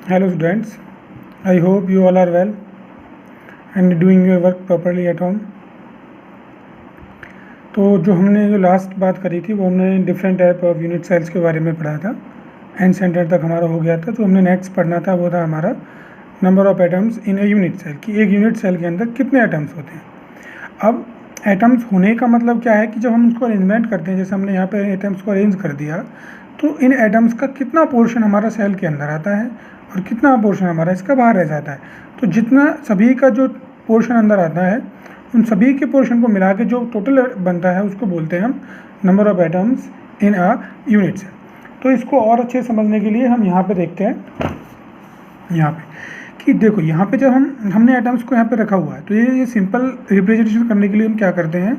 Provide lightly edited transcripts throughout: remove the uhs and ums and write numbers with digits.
Hello students, I hope you all are well and doing your work properly at home. तो जो last बात करी थी वो हमने different type of unit cells के बारे में पढ़ा था। एंड सेंटर तक हमारा हो गया था। जो हमने नेक्स्ट पढ़ना था वो था हमारा number of atoms in a unit cell, कि एक यूनिट सेल के अंदर कितने एटम्स होते हैं। अब एटम्स होने का मतलब क्या है कि जब हम उसको अरेंजमेंट करते हैं, जैसे हमने यहाँ पे एटम्स को अरेंज कर दिया, तो इन एटम्स का कितना पोर्शन हमारा सेल के अंदर आता है और कितना पोर्शन हमारा इसका बाहर रह जाता है। तो जितना सभी का जो पोर्शन अंदर आता है, उन सभी के पोर्शन को मिला के जो टोटल बनता है उसको बोलते हैं हम number of atoms in a unit cell. तो इसको और अच्छे समझने के लिए हम यहाँ पे देखते हैं, यहाँ पे कि देखो यहाँ पे जब हमने एटम्स को यहाँ पे रखा हुआ है, तो ये सिंपल रिप्रेजेंटेशन करने के लिए हम क्या करते हैं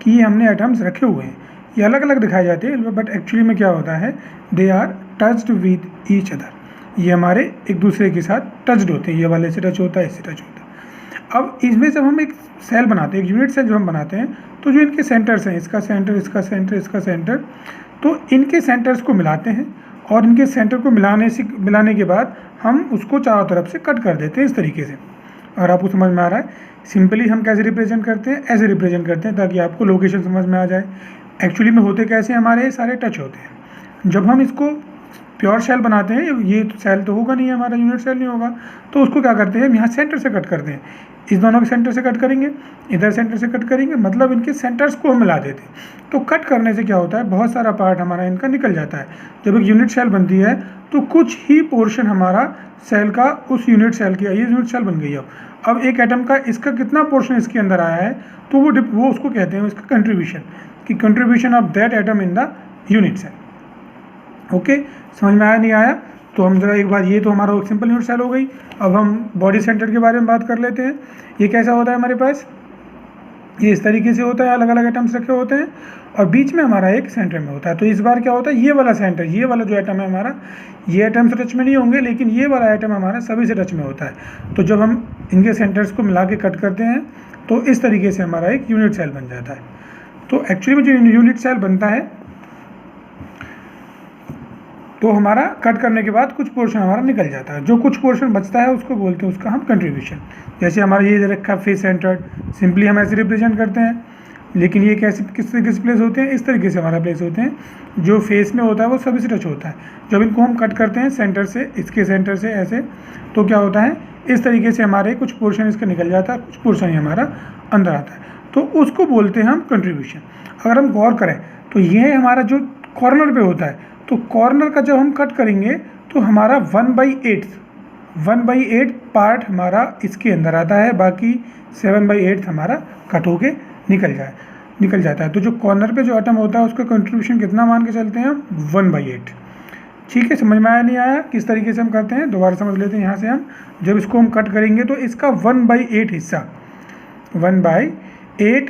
कि ये हमने एटम्स रखे हुए हैं, ये अलग अलग दिखाए जाते हैं, बट एक्चुअली में क्या होता है, they are touched with each other. ये हमारे एक दूसरे के साथ टच्ड होते हैं, ये वाले से टच होता है, इससे टच होता है। अब इसमें जब हम एक सेल बनाते हैं, एक यूनिट सेल जो हम बनाते हैं, तो जो इनके सेंटर्स हैं, इसका सेंटर, इसका सेंटर, इसका सेंटर, तो इनके सेंटर्स को मिलाते हैं और इनके सेंटर को मिलाने के बाद हम उसको चारों तरफ से कट कर देते हैं इस तरीके से। और आपको समझ में आ रहा है, सिंपली हम कैसे रिप्रेजेंट करते हैं, ऐसे रिप्रेजेंट करते हैं ताकि आपको लोकेशन समझ में आ जाए। एक्चुअली में होते कैसे, हमारे सारे टच होते हैं। जब हम इसको प्योर सेल बनाते हैं, ये तो सेल तो होगा नहीं, हमारा यूनिट सेल नहीं होगा, तो उसको क्या करते हैं, हम यहाँ सेंटर से कट करते हैं। इस दोनों के सेंटर से कट करेंगे, इधर सेंटर से कट करेंगे, मतलब इनके सेंटर्स को हम मिला देते हैं। तो कट करने से क्या होता है, बहुत सारा पार्ट हमारा इनका निकल जाता है। जब एक यूनिट सेल बनती है तो कुछ ही पोर्शन हमारा सेल का उस यूनिट सेल की, ये यूनिट सेल बन गई है। अब एक एटम का इसका कितना पोर्शन इसके अंदर आया है, तो वो उसको कहते हैं इसका कंट्रीब्यूशन, कि contribution of that atom in the unit cell. Okay, समझ में आया नहीं आया? तो हम जरा एक बार, ये तो हमारा सिंपल यूनिट सेल हो गई। अब हम बॉडी सेंटर के बारे में बात कर लेते हैं। ये कैसा होता है हमारे पास, ये इस तरीके से होता है, अलग अलग एटम्स रखे होते हैं और बीच में हमारा एक सेंटर में होता है। तो इस बार क्या होता है, ये वाला सेंटर, ये वाला जो एटम है हमारा, ये एटम से टच में नहीं होंगे, लेकिन ये वाला एटम हमारा सभी से टच में होता है। तो जब हम इनके सेंटर्स को मिला के कट करते हैं, तो इस तरीके से हमारा एक यूनिट सेल बन जाता है। तो एक्चुअली में जो यूनिट सेल बनता है, तो हमारा कट करने के बाद कुछ पोर्शन हमारा निकल जाता है। जो कुछ पोर्शन बचता है उसको बोलते हैं, उसका हम कंट्रीब्यूशन। जैसे हमारा ये रखा फेस सेंटर्ड, सिंपली हम ऐसे रिप्रेजेंट करते हैं, लेकिन ये कैसे किस तरीके से प्लेस होते हैं, इस तरीके से हमारा प्लेस होते हैं। जो फेस में होता है वो सभी से टच होता है। जब इनको हम कट करते हैं सेंटर से, इसके सेंटर से ऐसे, तो क्या होता है, इस तरीके से हमारे कुछ पोर्शन इसका निकल जाता है, कुछ पोर्शन ही हमारा अंदर आता है, तो उसको बोलते हैं हम कंट्रीब्यूशन। अगर हम गौर करें तो ये हमारा जो कॉर्नर पे होता है, तो कॉर्नर का जब हम कट करेंगे तो हमारा 1/8 पार्ट हमारा इसके अंदर आता है, बाकी 7/8 हमारा कट होके निकल जाता है। तो जो कॉर्नर पे जो एटम होता है उसका कंट्रीब्यूशन कितना मान के चलते हैं हम, 1/8। ठीक है, समझ में आया नहीं आया, किस तरीके से हम करते हैं, दोबारा समझ लेते हैं। यहाँ से हम जब इसको हम कट करेंगे तो इसका 1/8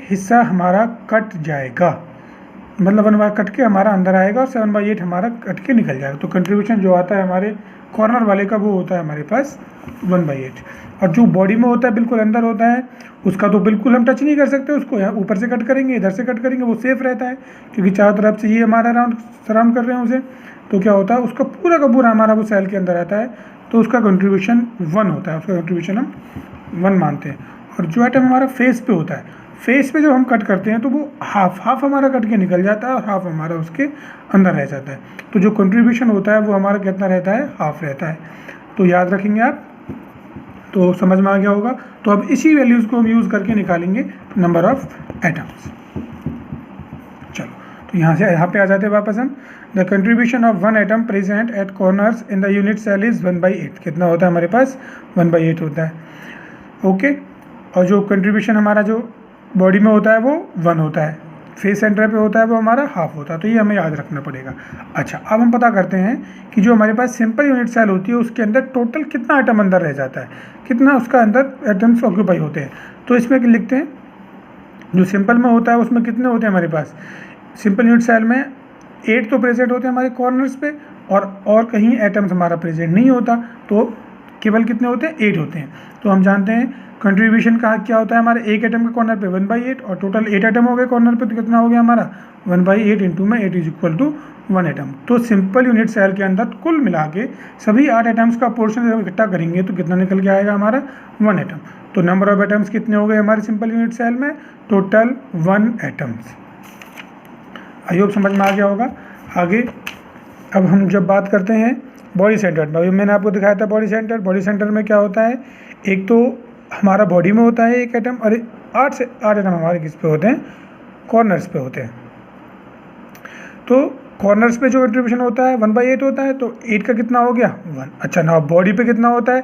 हिस्सा हमारा कट जाएगा, मतलब 1/8 कट के हमारा अंदर आएगा और 7/8 हमारा कट के निकल जाएगा। तो कंट्रीब्यूशन जो आता है हमारे कॉर्नर वाले का, वो होता है हमारे पास 1/8। और जो बॉडी में होता है, बिल्कुल अंदर होता है, उसका तो बिल्कुल हम टच नहीं कर सकते, उसको यहाँ ऊपर से कट करेंगे, इधर से कट करेंगे, वो सेफ रहता है, क्योंकि चारों तरफ से ये हमारा सराउंड कर रहे हैं उसे। तो क्या होता है, उसका पूरा का पूरा हमारा वो सेल के अंदर आता है, तो उसका कंट्रीब्यूशन 1 होता है, उसका कंट्रीब्यूशन हम 1 मानते हैं। और जो आइटम हमारा फेस पे होता है, फेस पे जब हम कट करते हैं तो वो हाफ हमारा कट के निकल जाता है और हाफ हमारा उसके अंदर रह जाता है। तो जो कंट्रीब्यूशन होता है वो हमारा कितना रहता है, हाफ रहता है। तो याद रखेंगे आप, तो समझ में आ गया होगा। तो अब इसी वैल्यूज़ को हम यूज़ करके निकालेंगे नंबर ऑफ एटम्स। चलो, तो यहाँ पे आ जाते हैं वापस हम। The contribution of 1 atom present at corners in the unit cell is 1/8। कितना होता है हमारे पास, 1/8 होता है। ओके, और जो कंट्रीब्यूशन हमारा जो बॉडी में होता है वो 1 होता है, फेस सेंटर पे होता है वो हमारा हाफ होता है। तो ये हमें याद रखना पड़ेगा। अच्छा, अब हम पता करते हैं कि जो हमारे पास सिंपल यूनिट सेल होती है उसके अंदर टोटल कितना आइटम अंदर रह जाता है, कितना उसका अंदर एटम्स ऑक्यूपाई होते हैं। तो इसमें लिखते हैं, जो सिंपल में होता है उसमें कितने होते हैं हमारे पास, सिंपल यूनिट सेल में 8 तो प्रेजेंट होते हैं हमारे कॉर्नर्स पे, और कहीं एटम्स हमारा प्रेजेंट नहीं होता, तो केवल कितने होते हैं, 8 होते हैं। तो हम जानते हैं कंट्रीब्यूशन का क्या होता है हमारे एक एटम के कॉर्नर पे 1/8 और टोटल 8 एटम हो गए कॉर्नर पे, तो कितना हो गया हमारा 1/8 इंटू में 8 इज इक्वल टू 1 एटम। तो सिंपल यूनिट सेल के अंदर कुल मिला के सभी 8 एटम्स का पोर्शन जब इकट्ठा करेंगे तो कितना निकल के आएगा हमारा 1 एटम। तो नंबर ऑफ एटम्स कितने हो गए हमारे सिंपल यूनिट सेल में, टोटल 1 एटम्स। आई होप समझ में आ गया होगा। आगे अब हम जब बात करते हैं बॉडी सेंटर, अभी मैंने आपको दिखाया था बॉडी सेंटर। बॉडी सेंटर में क्या होता है, एक तो हमारा बॉडी में होता है एक एटम, और 8 से 8 एटम हमारे किस पे होते हैं, कॉर्नर्स पे होते हैं। तो कॉर्नर्स पे जो कंट्रीब्यूशन होता है 1/8 होता है, तो 8 का कितना हो गया 1। अच्छा ना बॉडी पे कितना होता है,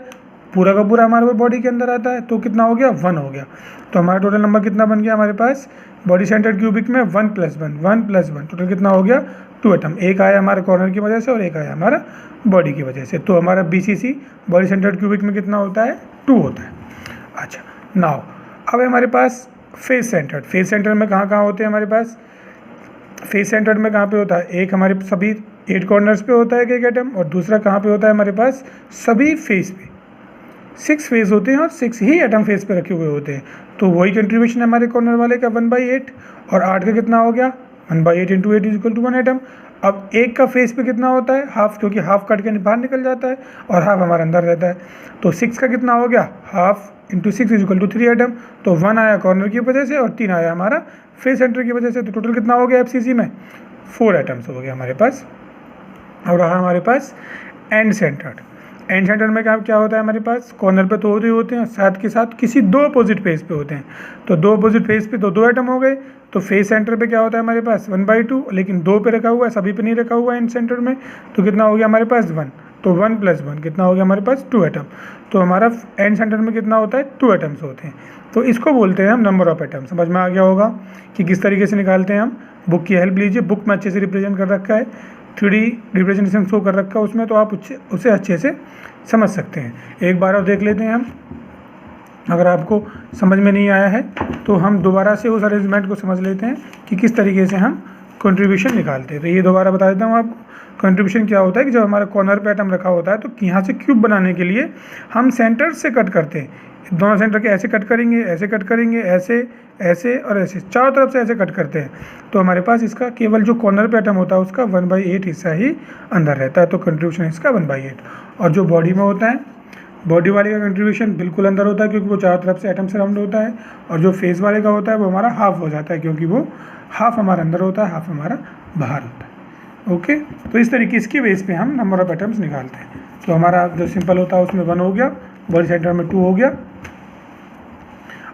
पूरा का पूरा हमारे बॉडी के अंदर आता है, तो कितना हो गया 1 हो गया। तो हमारा टोटल नंबर कितना बन गया हमारे पास बॉडी सेंटर क्यूबिक में 1 + 1 टोटल कितना हो गया 2 एटम। एक आया हमारे कॉर्नर की वजह से और एक आया हमारा बॉडी की वजह से। तो हमारा BCC बॉडी सेंटर क्यूबिक में कितना होता है 2 होता है। अच्छा नाउ अब हमारे पास फेस सेंटर। फेस सेंटर में कहाँ कहाँ होते हैं हमारे पास, फेस सेंटर में कहाँ पे होता है, एक हमारे सभी 8 कॉर्नर्स पे होता है एक एटम, और दूसरा कहाँ पे होता है हमारे पास सभी फेस पे 6 फेस होते हैं और 6 ही एटम फेस पे रखे हुए होते हैं। तो वही कंट्रीब्यूशन है हमारे कॉर्नर वाले का 1/8, और 8 का कितना हो गया 1/8 into 8 is equal to 1 atom. अब एक का फेस पे कितना होता है हाफ, क्योंकि हाफ कट के बाहर निकल जाता है और हाफ हमारे अंदर रहता है। तो 6 का कितना हो गया half into 6 is equal to 3 atom. तो 1 आया कॉर्नर की वजह से और 3 आया हमारा फेस सेंटर की वजह से। तो टोटल कितना हो गया FCC में 4 एटम्स हो गया हमारे पास। और रहा हमारे पास एंड सेंटर। एंड सेंटर में क्या होता है हमारे पास, कॉर्नर पे तो होते हैं, साथ के साथ किसी 2 अपोजिट फेस पे होते हैं। तो 2 अपोजिट फेस पे तो 2 एटम हो गए। तो फेस सेंटर पे क्या होता है हमारे पास 1/2, लेकिन 2 पे रखा हुआ है, सभी पे नहीं रखा हुआ है एंड सेंटर में। तो कितना हो गया हमारे पास 1। तो 1 + 1 कितना हो गया हमारे पास 2 एटम। तो हमारा एंड सेंटर में कितना होता है 2 एटम्स होते हैं। तो इसको बोलते हैं हम नंबर ऑफ एटम। समझ में आ गया होगा कि किस तरीके से निकालते हैं हम। बुक की हेल्प लीजिए, बुक में अच्छे से रिप्रेजेंट कर रखा है, 3D रिप्रेजेंटेशन शो कर रखा है उसमें, तो आप उसे अच्छे से समझ सकते हैं। एक बार और देख लेते हैं हम। अगर आपको समझ में नहीं आया है तो हम दोबारा से उस अरेंजमेंट को समझ लेते हैं कि किस तरीके से हम कंट्रीब्यूशन निकालते हैं। तो ये दोबारा बता देता हूँ आपको। कंट्रीब्यूशन क्या होता है कि जब हमारा कॉर्नर पे एटम रखा होता है तो यहाँ से क्यूब बनाने के लिए हम सेंटर से कट करते हैं। दोनों सेंटर के ऐसे कट करेंगे, ऐसे कट करेंगे, ऐसे ऐसे और ऐसे, चारों तरफ से ऐसे कट करते हैं। तो हमारे पास इसका केवल जो कॉर्नर पे एटम होता है उसका 1/8 हिस्सा ही अंदर रहता है। तो कंट्रीब्यूशन इसका 1/8। और जो बॉडी में होता है, बॉडी वाले का कंट्रीब्यूशन बिल्कुल अंदर होता है क्योंकि वो चारों तरफ से एटम सराउंड होता है। और जो फेस वाले का होता है वो हमारा हाफ हो जाता है क्योंकि वो हाफ हमारा अंदर होता है, हाफ हमारा बाहर होता है। ओके, तो इस तरीके इसके बेस पे हम नंबर ऑफ एटम्स निकालते हैं। तो हमारा जो सिंपल होता है उसमें 1 हो गया, बॉडी सेंटर में 2 हो गया।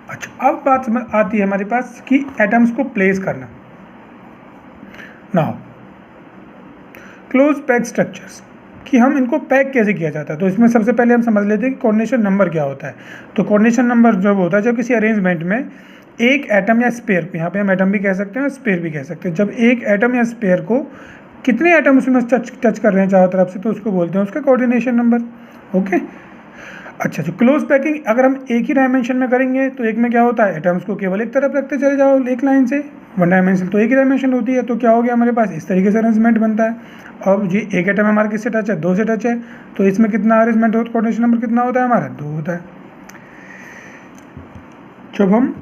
अच्छा अब बात आती है हमारे पास कि एटम्स को प्लेस करना। नाउ क्लोज पैक स्ट्रक्चर्स, कि हम इनको पैक कैसे किया जाता है। तो इसमें सबसे पहले हम समझ लेते हैं कि कोऑर्डिनेशन नंबर क्या होता है। तो कोऑर्डिनेशन नंबर जब होता है जब किसी अरेंजमेंट में एक एटम या स्पेयर को, यहाँ पे हम एटम भी कह सकते हैं और स्पेयर भी कह सकते हैं, जब एक एटम या स्पेयर को कितने एटम उसमें टच कर रहे हैं चारों तरफ से, तो उसको बोलते हैं उसका कोऑर्डिनेशन नंबर। ओके, अच्छा जो क्लोज पैकिंग अगर हम एक ही डायमेंशन में करेंगे तो एक में क्या होता है एटम्स को केवल एक तरफ रखते चले जाओ एक लाइन से, 1 डायमेंशन तो एक ही डायमेंशन होती है। तो क्या हो गया हमारे पास इस तरीके से अरेंजमेंट बनता है। अब ये एक एटम हमारा किससे टच है, 2 से टच है, तो इसमें कितना अरेंजमेंट होता है, कोऑर्डिनेशन नंबर कितना होता है हमारा 2 होता है। जब हम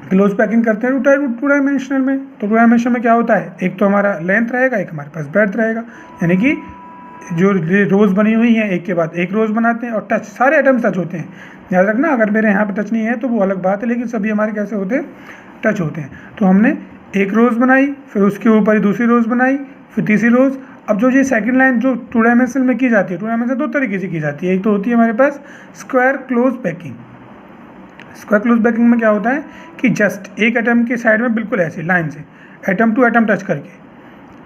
क्लोज पैकिंग करते हैं 2 डायमेंशनल में, तो 2 डायमेंशन में क्या होता है, एक तो हमारा लेंथ रहेगा, एक हमारे पास ब्रेड्थ रहेगा, यानी कि जो रोज बनी हुई हैं एक के बाद एक रोज बनाते हैं और टच सारे एटम्स टच होते हैं। याद रखना अगर मेरे यहाँ पे टच नहीं है तो वो अलग बात है, लेकिन सभी हमारे कैसे होते हैं टच होते हैं। तो हमने एक रोज बनाई, फिर उसके ऊपर ही दूसरी रोज बनाई, फिर तीसरी रोज। अब जो ये सेकंड लाइन जो 2 डायमेंशन में की जाती है, 2 डायमेंशन 2 तरीके से की जाती है। एक तो होती है हमारे पास square close packing. Square close packing में क्या होता है कि जस्ट एक एटम के साइड में बिल्कुल ऐसे लाइन से एटम टू एटम टच करके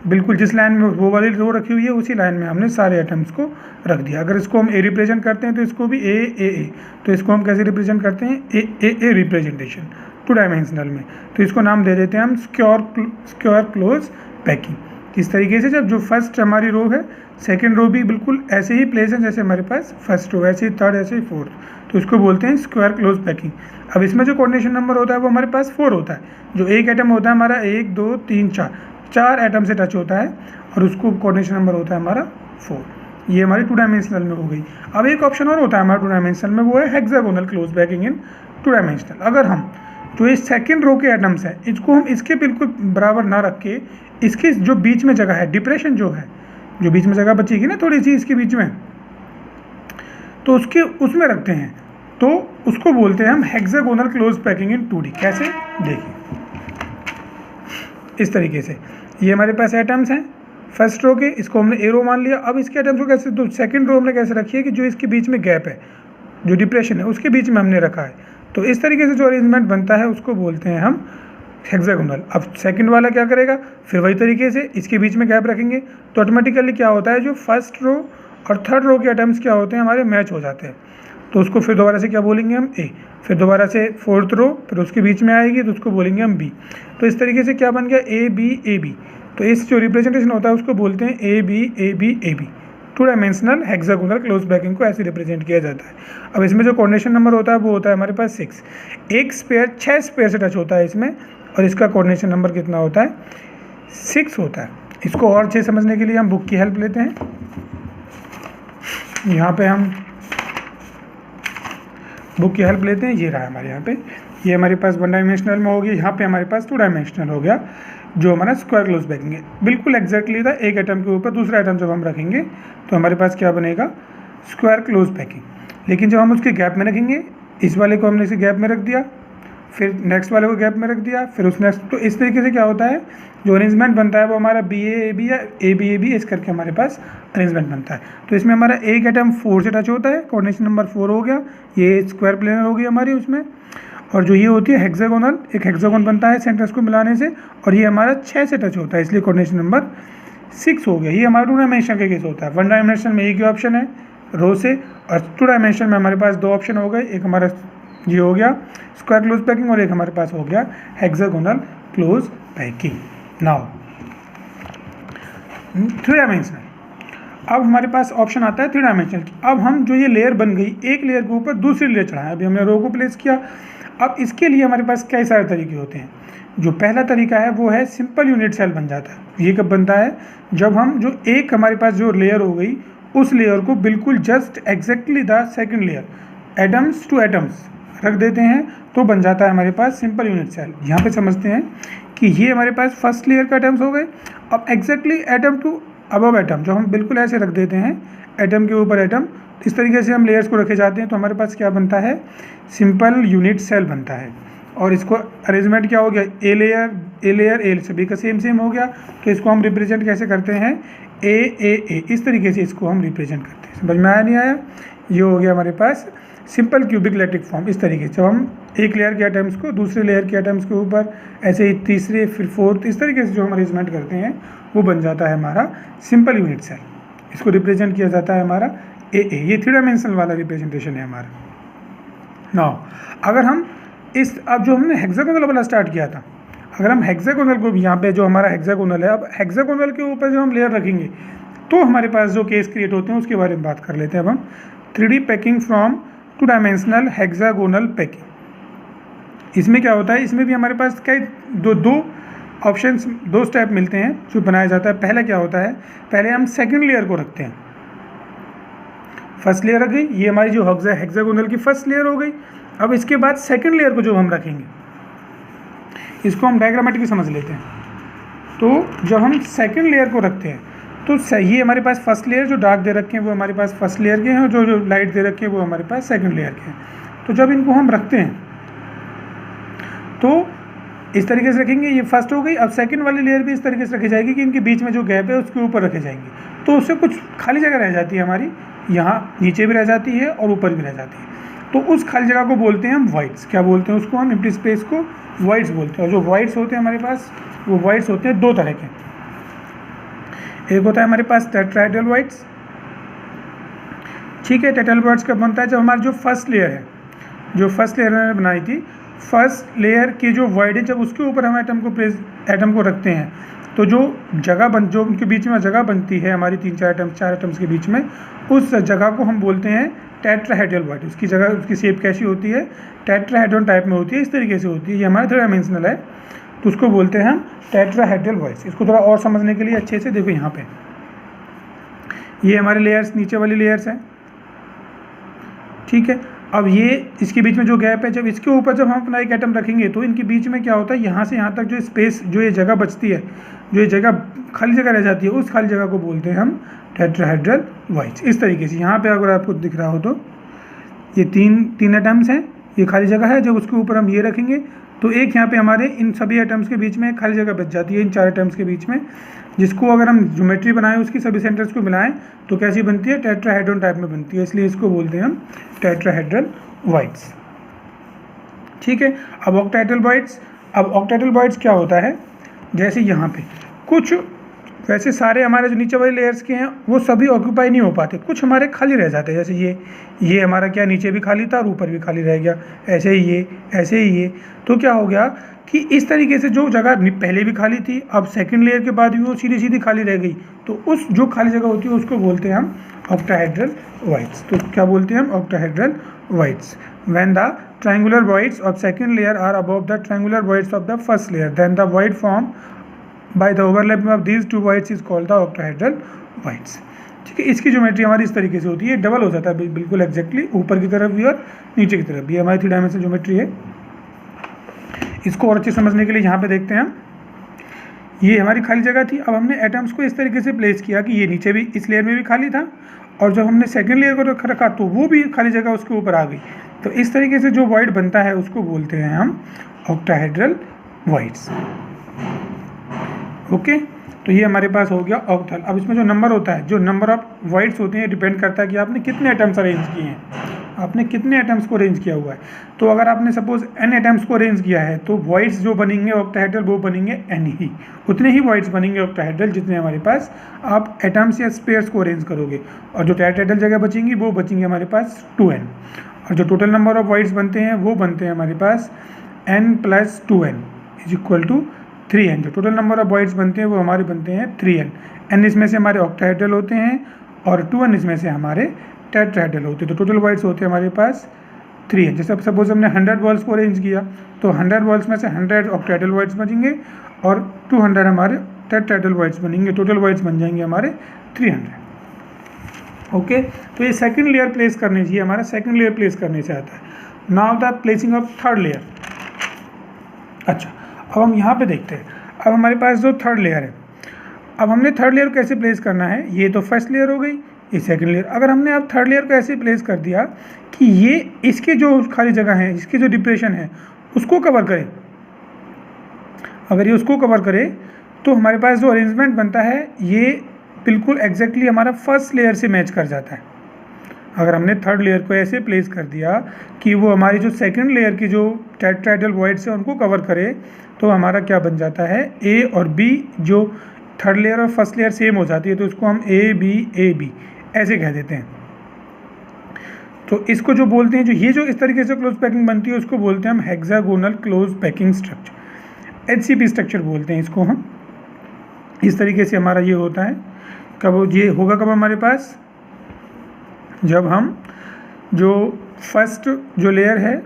बिल्कुल जिस लाइन में वो वाली रो रखी हुई है उसी लाइन में हमने सारे एटम्स को रख दिया। अगर इसको हम ए रिप्रेजेंट करते हैं तो इसको भी ए, तो इसको हम कैसे रिप्रेजेंट करते हैं ए रिप्रेजेंटेशन 2 डायमेंशनल में, तो इसको नाम दे देते हैं हम स्क्वायर क्लोज पैकिंग। इस तरीके से जब जो फर्स्ट हमारी रो है सेकेंड रो भी बिल्कुल ऐसे ही प्लेस है जैसे हमारे पास फर्स्ट रो, ऐसे ही थर्ड, ऐसे ही फोर्थ, तो इसको बोलते हैं स्क्वायर क्लोज पैकिंग। अब इसमें जो कोऑर्डिनेशन नंबर होता है वो हमारे पास 4 होता है। जो एक एटम होता है हमारा 1 2 3 4 एटम से टच होता है और उसको कोऑर्डिनेशन नंबर होता है हमारा 4। ये हमारी 2 डायमेंशनल में हो गई। अब एक ऑप्शन और होता है हमारा 2 डायमेंशनल में, वो है hexagonal close packing in 2 dimensional. अगर हम जो ये सेकेंड रो के एटम्स हैं इसको हम इसके बिल्कुल बराबर ना रख के इसके जो बीच में जगह है, डिप्रेशन जो है, जो बीच में जगह बचेगी ना थोड़ी सी इसके बीच में, तो उसके उसमें रखते हैं, तो उसको बोलते हैं हम hexagonal close packing in 2D। कैसे, देखिए इस तरीके से ये हमारे पास एटम्स हैं फर्स्ट रो के, इसको हमने ए रो मान लिया। अब इसके एटम्स को कैसे, तो सेकंड रो हमने कैसे रखी है कि जो इसके बीच में गैप है, जो डिप्रेशन है उसके बीच में हमने रखा है, तो इस तरीके से जो अरेंजमेंट बनता है उसको बोलते हैं हम हेक्सागोनल। अब सेकंड वाला क्या करेगा, फिर वही तरीके से इसके बीच में गैप रखेंगे, तो ऑटोमेटिकली क्या होता है, जो फर्स्ट रो और थर्ड रो के एटम्स क्या होते हैं हमारे मैच हो जाते हैं, तो उसको फिर दोबारा से क्या बोलेंगे हम ए, फिर दोबारा से फोर्थ रो, फिर उसके बीच में आएगी तो उसको बोलेंगे हम बी। तो इस तरीके से क्या बन गया, ए बी। तो इस जो रिप्रेजेंटेशन होता है उसको बोलते हैं A B. 2 dimensional hexagonal close packing को ऐसे रिप्रेजेंट किया जाता है। अब इसमें जो कोऑर्डिनेशन नंबर होता है वो होता है हमारे पास 6। एक स्पेयर 6 स्पेयर से टच होता है इसमें, और इसका कोऑर्डिनेशन नंबर कितना होता है, 6 होता है। इसको और अच्छे समझने के लिए हम बुक की हेल्प लेते हैं। यहाँ पे हम बुक की हेल्प लेते हैं, ये रहा हमारे यहाँ पे, ये हमारे पास 1 डायमेंशनल में हो गया, यहाँ पे हमारे पास 2 डायमेंशनल हो गया, जो हमारा स्क्वायर क्लोज पैकिंग है। बिल्कुल एग्जैक्टली था, एक एटम के ऊपर दूसरा एटम जब हम रखेंगे तो हमारे पास क्या बनेगा, स्क्वायर क्लोज पैकिंग। लेकिन जब हम उसके गैप में रखेंगे, इस वाले को हमने इसे गैप में रख दिया, फिर नेक्स्ट वाले को गैप में रख दिया, फिर उस नेक्स्ट, तो इस तरीके से क्या होता है, जो अरेंजमेंट बनता है वो हमारा बी ए बी या ए बी इस करके हमारे पास अरेंजमेंट बनता है। तो इसमें हमारा एक एटम 4 से टच होता है, कोऑर्डिनेशन नंबर 4 हो गया, ये स्क्वायर प्लेनर हो गई हमारी उसमें, और जो ये होती है हेक्सागोनल, एक हेक्सागोन बनता है सेंटर्स को मिलाने से, और ये हमारा 6 से टच होता है, इसलिए कोऑर्डिनेशन नंबर 6 हो गया। ये हमारा 2 डायमेंशन के केस होता है। 1 डायमेंशन में एक ही ऑप्शन है रो से, और 2 डायमेंशन में हमारे पास 2 ऑप्शन हो गए, एक हमारा ये हो गया स्क्वायर क्लोज पैकिंग, और एक हमारे पास हो गया hexagonal close packing. Now 3 dimensional, अब हमारे पास ऑप्शन आता है 3 डायमेंशनल की। अब हम जो ये लेयर बन गई, एक लेयर के ऊपर दूसरी लेयर चढ़ाएं, अभी हमने रो को प्लेस किया। अब इसके लिए हमारे पास कई सारे तरीके होते हैं। जो पहला तरीका है वो है सिंपल यूनिट सेल बन जाता है। ये कब बनता है, जब हम जो एक हमारे पास जो लेयर हो गई, उस लेयर को बिल्कुल just exactly the second layer atoms two atoms रख देते हैं, तो बन जाता है हमारे पास सिंपल यूनिट सेल। यहाँ पे समझते हैं कि ये हमारे पास फर्स्ट लेयर का एटम्स हो गए। अब exactly atom to above atom, जब हम बिल्कुल ऐसे रख देते हैं एटम के ऊपर एटम, इस तरीके से हम लेयर्स को रखे जाते हैं, तो हमारे पास क्या बनता है, सिंपल यूनिट सेल बनता है। और इसको अरेंजमेंट क्या हो गया, ए लेयर सभी का सेम हो गया। तो इसको हम रिप्रेजेंट कैसे करते हैं, ए, इस तरीके से इसको हम रिप्रेजेंट करते हैं। समझ में आया नहीं आया, ये हो गया हमारे पास सिंपल क्यूबिक लैटिक फॉर्म। इस तरीके से जब हम एक लेयर के एटम्स को दूसरे लेयर के एटम्स के ऊपर, ऐसे ही तीसरे फिर फोर्थ, इस तरीके से जो हम अरेंजमेंट करते हैं वो बन जाता है हमारा सिंपल यूनिट सेल। इसको रिप्रेजेंट किया जाता है हमारा ए। ये 3 डायमेंशनल वाला रिप्रेजेंटेशन है हमारा। नाउ अगर हम इस, अब जो हमने हेक्सागोनल वाला स्टार्ट किया था, अगर हम हेक्सागोनल को भी यहाँ पे जो हमारा हेक्सागोनल है, अब हेक्सागोनल के ऊपर जो हम लेयर रखेंगे तो हमारे पास जो केस क्रिएट होते हैं उसके बारे में बात कर लेते हैं। अब हम 3D packing from 2 dimensional hexagonal packing. इसमें क्या होता है, इसमें भी हमारे पास कई दो ऑप्शंस, 2 स्टेप मिलते हैं जो बनाया जाता है। पहला क्या होता है, पहले हम सेकंड लेयर को रखते हैं, फर्स्ट लेयर रख गई, ये हमारी जो हेक्सागोनल की फर्स्ट लेयर हो गई। अब इसके बाद सेकंड लेयर को जो हम रखेंगे, इसको हम डायग्रामेटिकली समझ लेते हैं। तो जब हम सेकंड लेयर को रखते हैं तो ये हमारे पास फर्स्ट लेयर जो डार्क दे रखे हैं वो हमारे पास फर्स्ट लेयर के हैं, और जो लाइट दे रखे हैं वो हमारे पास सेकंड लेयर के हैं। तो जब इनको हम रखते हैं तो इस तरीके से रखेंगे, ये फर्स्ट हो गई। अब सेकंड वाली लेयर भी इस तरीके से रखी जाएगी कि इनके बीच में जो गैप है उसके ऊपर रखे जाएंगे, तो उससे कुछ खाली जगह रह जाती है हमारी, यहाँ नीचे भी रह जाती है और ऊपर भी रह जाती है। तो उस खाली जगह को बोलते हैं हम वाइड्स। क्या बोलते हैं उसको हम, एम्प्टी स्पेस को वाइड्स बोलते हैं। और जो वाइड्स होते हैं हमारे पास, वो वाइड्स होते हैं 2 तरह के। एक होता है हमारे पास टेट्राहेड्रल वाइड्स, ठीक है। टेट्राहेड्रल वाइड्स कब बनता है, जब हमारी जो फर्स्ट लेयर है, जो फर्स्ट लेयर मैंने बनाई थी, फर्स्ट लेयर की जो वाइड है, जब उसके ऊपर हम एटम को रखते हैं, तो जो जगह जो उनके बीच में जगह बनती है हमारी 4 एटम्स के बीच में, उस जगह को हम बोलते हैं टेट्राहेड्रल वाइड। उसकी जगह, उसकी शेप कैसी होती है, टेट्राहेड्रॉन टाइप में होती है, इस तरीके से होती है। ये हमारा 3 डायमेंशनल है, तो उसको बोलते हैं हम टेट्राहेड्रल वाइड्स। इसको थोड़ा और समझने के लिए अच्छे से देखो, यहाँ पे ये हमारे लेयर्स नीचे वाली लेयर्स हैं, ठीक है। अब ये इसके बीच में जो गैप है, जब इसके ऊपर जब हम अपना एक एटम रखेंगे तो इनके बीच में क्या होता है, यहाँ से यहाँ तक जो स्पेस, जो ये जगह बचती है, जो ये जगह खाली जगह रह जाती है, उस खाली जगह को बोलते हैं हम टेट्राहेड्रल वाइड्स। इस तरीके से यहाँ पे अगर आपको दिख रहा हो तो ये तीन एटम्स हैं, ये खाली जगह है, जब उसके ऊपर हम ये रखेंगे तो एक यहाँ पे हमारे इन सभी एटम्स के बीच में खाली जगह बच जाती है, इन 4 एटम्स के बीच में, जिसको अगर हम ज्योमेट्री बनाएं, उसकी सभी सेंटर्स को मिलाएं तो कैसी बनती है, टेट्राहेड्रॉन टाइप में बनती है, इसलिए इसको बोलते हैं हम टेट्राहेड्रल वाइड्स, ठीक है। अब ऑक्टाहेड्रल वाइड्स, अब ऑक्टाहेड्रल वाइड्स क्या होता है, जैसे यहाँ पे कुछ, वैसे सारे हमारे जो नीचे वाले लेयर्स के हैं वो सभी ऑक्यूपाई नहीं हो पाते, कुछ हमारे खाली रह जाते हैं, जैसे ये हमारा क्या नीचे भी खाली था और ऊपर भी खाली रह गया, ऐसे ही ये, ऐसे ही ये। तो क्या हो गया कि इस तरीके से जो जगह पहले भी खाली थी, अब सेकंड लेयर के बाद भी वो सीधी सीधी खाली रह गई, तो उस जो खाली जगह होती है उसको बोलते हैं हम ऑक्टाहेड्रल वाइड्स। तो क्या बोलते हैं हम, octahedral voids. When the triangular voids of second layer are above the triangular voids of the first layer, then the void form by the overlapping of these 2 voids is called the octahedral voids, ठीक है। इसकी geometry हमारी इस तरीके से होती है, double हो जाता है बिल्कुल एग्जैक्टली, ऊपर की तरफ भी और नीचे की तरफ भी। हमारी 3 डायमेंशनल ज्योमेट्री है। इसको और अच्छे समझने के लिए यहाँ पे देखते हैं हम, ये हमारी खाली जगह थी, अब हमने एटम्स को इस तरीके से प्लेस किया कि ये नीचे भी इस लेयर में भी खाली था, और जब हमने सेकंड लेयर को रखा तो वो भी खाली जगह उसके ऊपर आ गई। तो इस तरीके से जो वाइड बनता है उसको बोलते हैं हम ऑक्टाहेड्रल वाइड्स, ओके। तो ये हमारे पास हो गया ऑक्टल। अब इसमें जो नंबर होता है, जो नंबर ऑफ वाइड्स होते हैं, डिपेंड करता है कि आपने कितने एटम्स अरेंज किए हैं, आपने कितने एटम्स को अरेंज किया हुआ है। तो अगर आपने सपोज n एटम्स को अरेंज किया है तो वाइड्स जो बनेंगे ऑक्टाहेड्रल वो बनेंगे n ही, उतने ही वाइड्स बनेंगे ऑक्टाहेड्रल जितने हमारे पास आप एटम्स या स्पेयर्स को अरेंज करोगे, और जो टेट्राहेड्रल जगह बचेंगी वो बचेंगी हमारे पास 2n, और जो टोटल नंबर ऑफ वाइड्स बनते हैं वो बनते हैं हमारे पास n + 2n is equal to 3n। जो टोटल नंबर ऑफ वाइड्स बनते हैं वो हमारे बनते हैं 3n। n इसमें से हमारे ऑक्टाहेड्रल होते हैं और 2n इसमें से हमारे टेट्राहेड्रल होते हैं। तो टोटल वाइड्स होते हैं हमारे पास 3n। जैसे अब सपोज हमने 100 बॉल्स को अरेंज किया तो 100 बॉल्स में से 100 ऑक्टाहेड्रल वाइड्स बनेंगे और 200 हमारे टेट्राहेड्रल वाइड्स बनेंगे, टोटल वाइड्स बन जाएंगे हमारे 300, ओके। तो ये सेकंड लेयर प्लेस करने से, हमारा सेकंड लेयर प्लेस करने से आता है। Now the placing of third layer. अच्छा, अब हम यहाँ पे देखते हैं, अब हमारे पास जो थर्ड लेयर है, अब हमने थर्ड लेयर कैसे प्लेस करना है, ये तो फर्स्ट लेयर हो गई, ये सेकंड लेयर। अगर हमने अब थर्ड लेयर को ऐसे प्लेस कर दिया कि ये इसके जो खाली जगह है, इसके जो डिप्रेशन है उसको कवर करे, अगर ये उसको कवर करे तो हमारे पास जो अरेंजमेंट बनता है ये बिल्कुल एग्जैक्टली हमारा फर्स्ट लेयर से मैच कर जाता है। अगर हमने थर्ड लेयर को ऐसे प्लेस कर दिया कि वो हमारी जो सेकंड लेयर की जो टेट्राहेड्रल वाइड्स है उनको कवर करे, तो हमारा क्या बन जाता है, ए और बी, जो थर्ड लेयर और फर्स्ट लेयर सेम हो जाती है तो इसको हम ए बी ऐसे कह देते हैं। तो इसको जो बोलते हैं, जो ये जो इस तरीके से क्लोज पैकिंग बनती है उसको बोलते हैं हम hexagonal close packing structure, HCP structure बोलते हैं इसको हम। इस तरीके से हमारा ये होता है। कब ये होगा, कब हमारे पास, जब हम जो फर्स्ट जो लेयर है,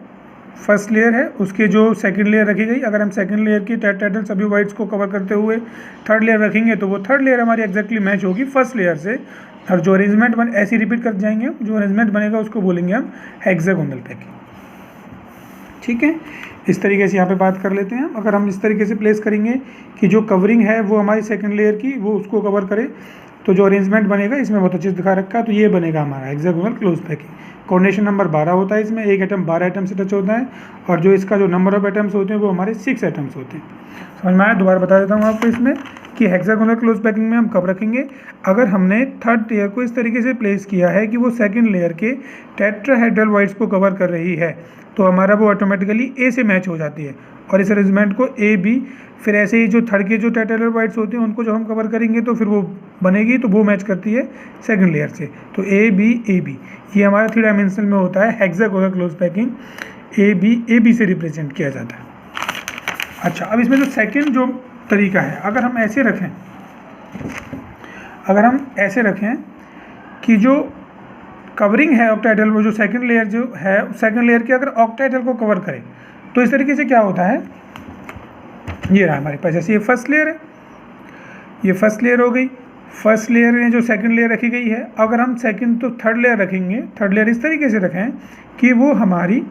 फर्स्ट लेयर है उसके जो सेकंड लेयर रखी गई, अगर हम सेकंड लेयर की टेट्राहेड्रल सभी वाइड्स को कवर करते हुए थर्ड लेयर रखेंगे तो वो थर्ड लेयर हमारी एग्जैक्टली मैच होगी फर्स्ट लेयर से, और जो अरेंजमेंट बन ऐसे रिपीट कर जाएंगे, जो अरेंजमेंट बनेगा उसको बोलेंगे हम हेक्सागोनल पैकिंग, ठीक है। इस तरीके से यहाँ पे बात कर लेते हैं हम। अगर हम इस तरीके से प्लेस करेंगे कि जो कवरिंग है वो हमारी सेकंड लेयर की वो उसको कवर करे, तो जो अरेंजमेंट बनेगा, इसमें बहुत अच्छे से दिखा रखा है, तो ये बनेगा हमारा hexagonal close packing. Coordination number 12 होता है इसमें, एक एटम 12 एटम से टच होता है, और जो इसका जो नंबर ऑफ एटम्स होते हैं वो हमारे 6 एटम्स होते हैं। समझ में आया? दोबारा बता देता हूँ आपको इसमें कि हेक्सागोनल क्लोज पैकिंग में हम कब रखेंगे, अगर हमने थर्ड लेयर को इस तरीके से प्लेस किया है कि वो सेकंड लेयर के टेट्राहेड्रल वाइड्स को कवर कर रही है, तो हमारा वो ऑटोमेटिकली ए से मैच हो जाती है, और इस अरेंजमेंट को ए बी, फिर ऐसे ही जो थर्ड के जो टेट्राहेड्रल वाइड्स होते हैं उनको जब हम कवर करेंगे तो फिर वो बनेगी, तो वो मैच करती है सेकंड लेयर से। तो ए बी ये हमारा 3 डायमेंशनल में होता है hexagonal close packing, A B से रिप्रेजेंट किया जाता है। अच्छा, अब इसमें जो सेकंड जो तरीका है, अगर हम ऐसे रखें कि जो कवरिंग है ऑक्टाहेड्रल, वो जो सेकंड लेयर जो है, सेकंड लेयर के अगर ऑक्टाहेड्रल को कवर करे तो इस तरीके से क्या होता है, ये रहा हमारे पास, जैसे ये फर्स्ट लेयर है, ये फर्स्ट लेयर हो गई, फर्स्ट लेयर में जो सेकंड लेयर रखी गई है, अगर हम सेकंड तो थर्ड लेयर रखेंगे, थर्ड लेयर इस तरीके से रखें कि वो हमारी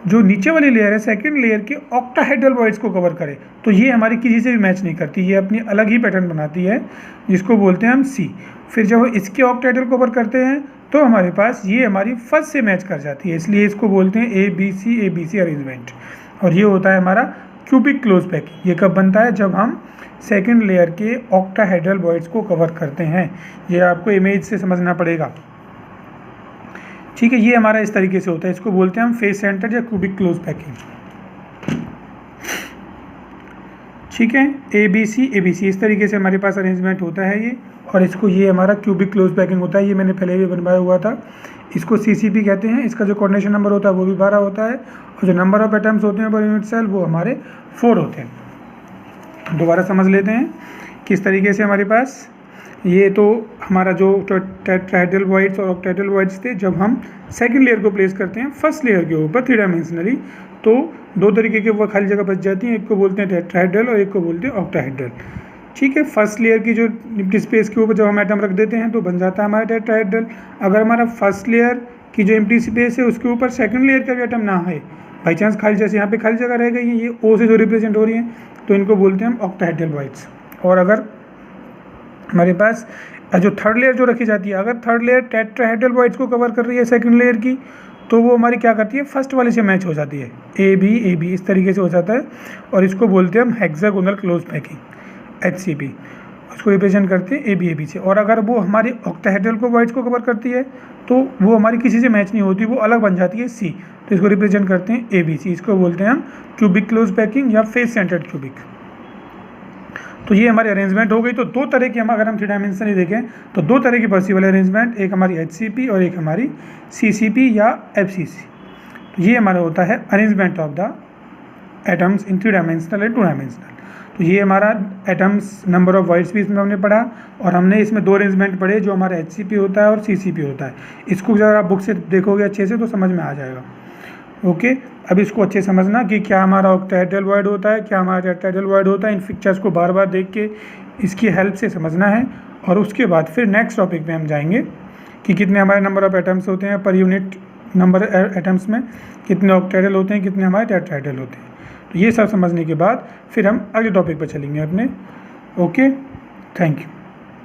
जो नीचे वाली लेयर है सेकंड लेयर के ऑक्टाहेड्रल वॉइड्स को कवर करे, तो ये हमारी किसी से भी मैच नहीं करती, ये अपनी अलग ही पैटर्न बनाती है जिसको बोलते हैं हम सी। फिर जब इसके ऑक्टाहेड्रल कवर करते हैं तो हमारे पास ये हमारी फर्स्ट से मैच कर जाती है, इसलिए इसको बोलते हैं ए बी सी अरेंजमेंट। और ये होता है हमारा क्यूबिक क्लोज पैकिंग। ये कब बनता है? जब हम सेकंड लेयर के ऑक्टाहेड्रल वॉइड्स को कवर करते हैं। ये आपको इमेज से समझना पड़ेगा, ठीक है। ये हमारा इस तरीके से होता है, इसको बोलते हैं हम फेस सेंटर या क्यूबिक क्लोज पैकिंग, ठीक है। ए बी सी इस तरीके से हमारे पास अरेंजमेंट होता है ये, और इसको ये हमारा क्यूबिक क्लोज पैकिंग होता है। ये मैंने पहले भी बनवाया हुआ था। इसको CCP कहते हैं। इसका जो कोऑर्डिनेशन नंबर होता है वो भी 12 होता है, और जो नंबर ऑफ एटम्स होते हैं पर यूनिट सेल वो हमारे 4 होते हैं। दोबारा समझ लेते हैं किस तरीके से हमारे पास ये तो हमारा जो टेट्राहेड्रल वॉइड्स और ऑक्टाहेड्रल वॉइड्स थे, जब हम सेकंड लेयर को प्लेस करते हैं फर्स्ट लेयर के ऊपर 3 डायमेंशनली, तो 2 तरीके के वो खाली जगह बच जाती हैं। एक को बोलते हैं टेट्राहेड्रल और एक को बोलते हैं ऑक्टाहेड्रल, ठीक है। फर्स्ट लेयर की जो एम्प्टी स्पेस के ऊपर जब हम एटम रख देते हैं तो बन जाता है हमारा टेट्राहेड्रल। अगर हमारा फर्स्ट लेयर की जो एम्प्टी स्पेस है उसके ऊपर सेकंड लेयर का भी एटम ना है, बाई चांस खाली, जैसे यहाँ पे खाली जगह रह गई है, ये O से जो रिप्रेजेंट हो रही है, तो इनको बोलते हैं हम ऑक्टाहेड्रल वॉइड्स। और अगर हमारे पास जो थर्ड लेयर जो रखी जाती है, अगर थर्ड लेयर टेट्राहेड्रल वॉइड्स को कवर कर रही है सेकंड लेयर की, तो वो हमारी क्या करती है? फर्स्ट वाले से मैच हो जाती है, ए बी इस तरीके से हो जाता है, और इसको बोलते हैं हम हेक्सागोनल क्लोज पैकिंग, HCP। उसको रिप्रेजेंट करते हैं ए बी से। और अगर वो हमारी ऑक्टाहेड्रल को वॉइड्स को कवर करती है तो वो हमारी किसी से मैच नहीं होती, वो अलग बन जाती है C, तो इसको रिप्रेजेंट करते हैं ABC। इसको बोलते हैं हम क्यूबिक क्लोज पैकिंग या फेस सेंटर्ड क्यूबिक। तो ये हमारी अरेंजमेंट हो गई। तो 2 तरह की हम अगर हम 3 डायमेंशनली देखें तो 2 तरह की पॉसिबल अरेंजमेंट, एक हमारी HCP और एक हमारी CCP या FCC। तो ये हमारा होता है arrangement of the atoms in 3 dimensional and 2 dimensional. तो ये हमारा एटम्स नंबर ऑफ वॉइड्स भी इसमें हमने पढ़ा, और हमने इसमें 2 अरेंजमेंट पढ़े, जो हमारा HCP होता है और CCP होता है। इसको अगर आप बुक से देखोगे अच्छे से तो समझ में आ जाएगा, ओके। अब इसको अच्छे समझना कि क्या हमारा ऑक्टाहेड्रल वॉइड होता है, क्या हमारा टेट्राहेड्रल वॉइड होता है। इन पिक्चर्स को बार बार देख के इसकी हेल्प से समझना है, और उसके बाद फिर नेक्स्ट टॉपिक में हम जाएंगे कि कितने हमारे नंबर ऑफ एटम्स होते हैं पर यूनिट नंबर एटम्स में, कितने ऑक्टाहेड्रल होते हैं, कितने हमारे टेट्राहेड्रल होते हैं। तो ये सब समझने के बाद फिर हम अगले टॉपिक पर चलेंगे अपने, ओके। Thank you.